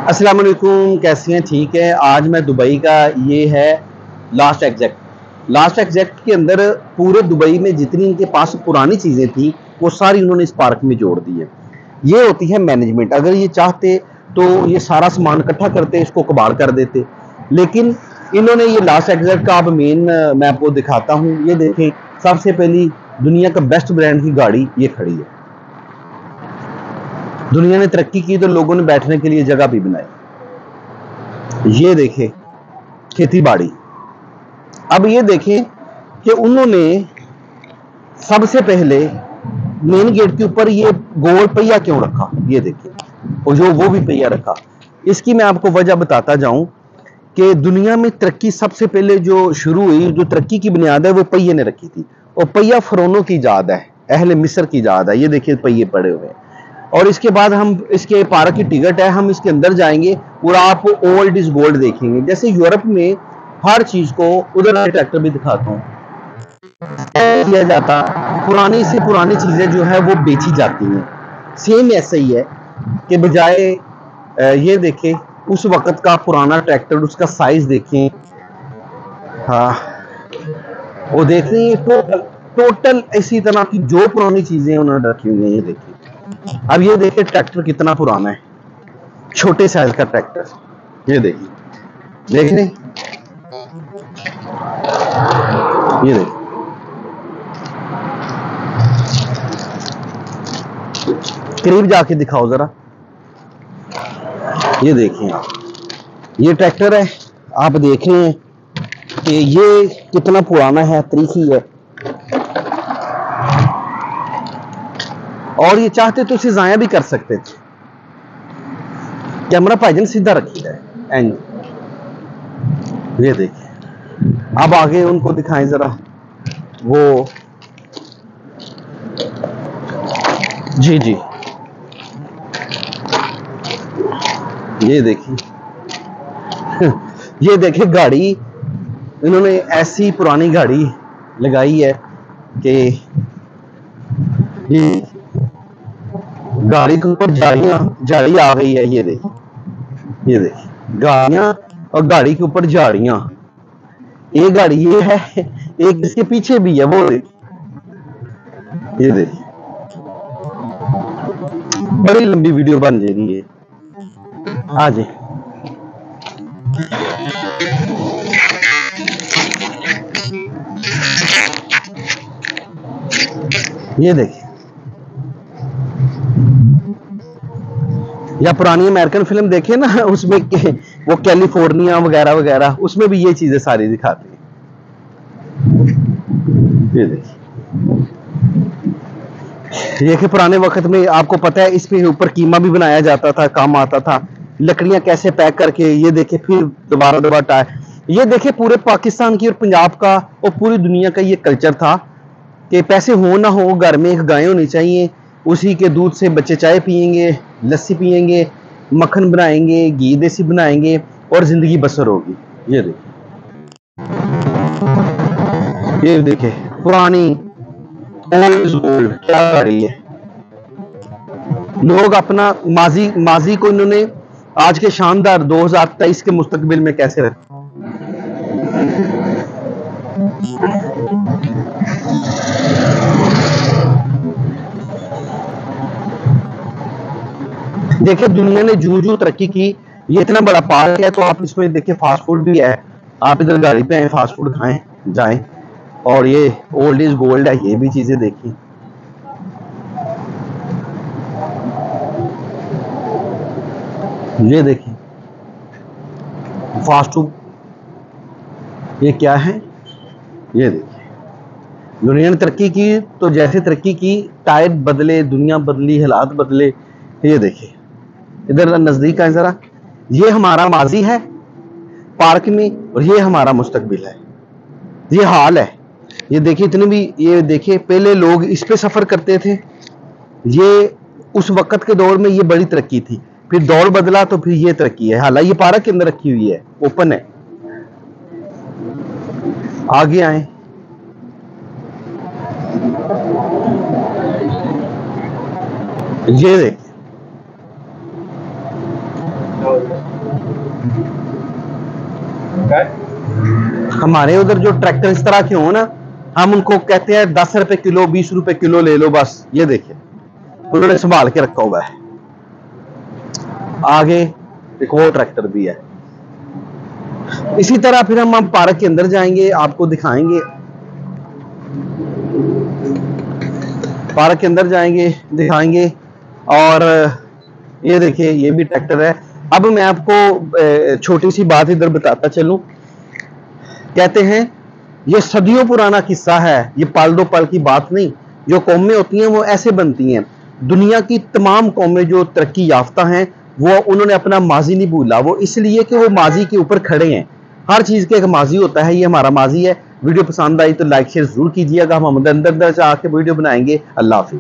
अस्सलाम वालेकुम, कैसी हैं? ठीक है। आज मैं दुबई का, ये है लास्ट एग्जैक्ट के अंदर पूरे दुबई में जितनी इनके पास पुरानी चीज़ें थी वो सारी उन्होंने इस पार्क में जोड़ दी है। ये होती है मैनेजमेंट। अगर ये चाहते तो ये सारा सामान इकट्ठा करते, इसको कबाड़ कर देते, लेकिन इन्होंने ये लास्ट एग्जैक्ट का, अब मेन मैं आपको दिखाता हूँ। ये देखें, सबसे पहली दुनिया का बेस्ट ब्रांड की गाड़ी ये खड़ी है। दुनिया ने तरक्की की तो लोगों ने बैठने के लिए जगह भी बनाई। ये देखें, खेती बाड़ी। अब ये देखें कि उन्होंने सबसे पहले मेन गेट के ऊपर ये गोल पहिया क्यों रखा, ये देखिए, और जो वो भी पहिया रखा। इसकी मैं आपको वजह बताता जाऊं कि दुनिया में तरक्की सबसे पहले जो शुरू हुई, जो तरक्की की बुनियाद है, वो पहिए ने रखी थी। और पहिया फरोनों की इजाद है, अहले मिस्र की इजाद है। ये देखिए पहिए पड़े हुए हैं। और इसके बाद हम, इसके पार्क की टिकट है, हम इसके अंदर जाएंगे और आप ओल्ड इज गोल्ड देखेंगे। जैसे यूरोप में हर चीज को, उधर ट्रैक्टर भी दिखाता हूँ, किया जाता, पुरानी से पुरानी चीजें जो है वो बेची जाती हैं। सेम ऐसा ही है कि बजाय ये देखें, उस वक्त का पुराना ट्रैक्टर, उसका साइज देखें। हाँ, वो देख रही है, टोटल इसी तरह की जो पुरानी चीजें उन्होंने रखी हुई हैं। ये देखिए, अब ये देखिए ट्रैक्टर कितना पुराना है, छोटे साइज का ट्रैक्टर। ये देखिए, देख रहे, ये देखिए, करीब जाके दिखाओ जरा। ये देखिए, ये ट्रैक्टर है, आप देख रहे हैं कि ये कितना पुराना है, तरीकी है। और ये चाहते तो इसे जाया भी कर सकते थे। कैमरा भाईजान सीधा रखी है एंड। ये देखिए, अब आगे उनको दिखाएं जरा वो। जी जी, ये देखिए ये देखिए गाड़ी, इन्होंने ऐसी पुरानी गाड़ी लगाई है कि ये गाड़ी के ऊपर झाड़ी आ गई है। ये देखिए, ये देखिए गाड़ियां और गाड़ी के ऊपर झाड़ियां। एक गाड़ी ये है, एक इसके पीछे भी है, वो देखिए। ये देखिए, बड़ी लंबी वीडियो बन जाएगी ये। आ जाए, ये देखिए, या पुरानी अमेरिकन फिल्म देखे ना, उसमें वो कैलिफोर्निया वगैरह वगैरह, उसमें भी ये चीजें सारी दिखाती हैं। ये देखिए, ये कि पुराने वक्त में आपको पता है, इस पे ऊपर कीमा भी बनाया जाता था, काम आता था। लकड़ियां कैसे पैक करके, ये देखे, फिर दोबारा टायर। ये देखे, पूरे पाकिस्तान की और पंजाब का और पूरी दुनिया का ये कल्चर था कि पैसे हो ना हो, घर में एक गाय होनी चाहिए, उसी के दूध से बच्चे चाय पियेंगे, लस्सी पियेंगे, मक्खन बनाएंगे, घी देसी बनाएंगे और जिंदगी बसर होगी। ये देखिए, ये देखिए पुरानी ओल्ड क्या गाड़ी है। लोग अपना माजी को इन्होंने आज के शानदार 2023 के मुस्तकबिल में कैसे रखा। देखिए, दुनिया ने जू तरक्की की, ये इतना बड़ा पार्क है, तो आप इसमें देखिए फास्ट फूड भी है। आप इधर गाड़ी पे आए, फास्ट फूड खाएं जाएं। और ये ओल्ड इज गोल्ड है, ये भी चीजें देखी। ये देखिए फास्ट फूड, ये क्या है। ये देखिए, दुनिया ने तरक्की की तो जैसे तरक्की की, टायर बदले, दुनिया बदली, हालात बदले। ये देखिए, इधर नजदीक है जरा, ये हमारा माजी है पार्क में और ये हमारा मुस्तकबिल है। ये हाल है। ये देखिए, इतने भी, ये देखिए पहले लोग इस पे सफर करते थे। ये उस वक्त के दौर में ये बड़ी तरक्की थी, फिर दौर बदला तो फिर ये तरक्की है। हालांकि ये पार्क के अंदर रखी हुई है, ओपन है। आगे आए, ये देखिए, हमारे उधर जो ट्रैक्टर इस तरह के हो ना, हम उनको कहते हैं 10 रुपए किलो, 20 रुपए किलो ले लो बस। ये देखिए उन्होंने संभाल के रखा हुआ है। आगे एक और ट्रैक्टर भी है। इसी तरह फिर हम पार्क के अंदर जाएंगे, आपको दिखाएंगे। पार्क के अंदर जाएंगे, दिखाएंगे। और ये देखिए ये भी ट्रैक्टर है। अब मैं आपको छोटी सी बात इधर बताता चलूं। कहते हैं ये सदियों पुराना किस्सा है, ये पल दो पल की बात नहीं। जो कौमें होती हैं वो ऐसे बनती हैं। दुनिया की तमाम कौमें जो तरक्की याफ्ता हैं, वो उन्होंने अपना माजी नहीं भूला। वो इसलिए कि वो माजी के ऊपर खड़े हैं। हर चीज के एक माजी होता है, ये हमारा माजी है। वीडियो पसंद आई तो लाइक शेयर जरूर कीजिएगा। हम अंदर जाके वीडियो बनाएंगे। अल्लाह हाफिज।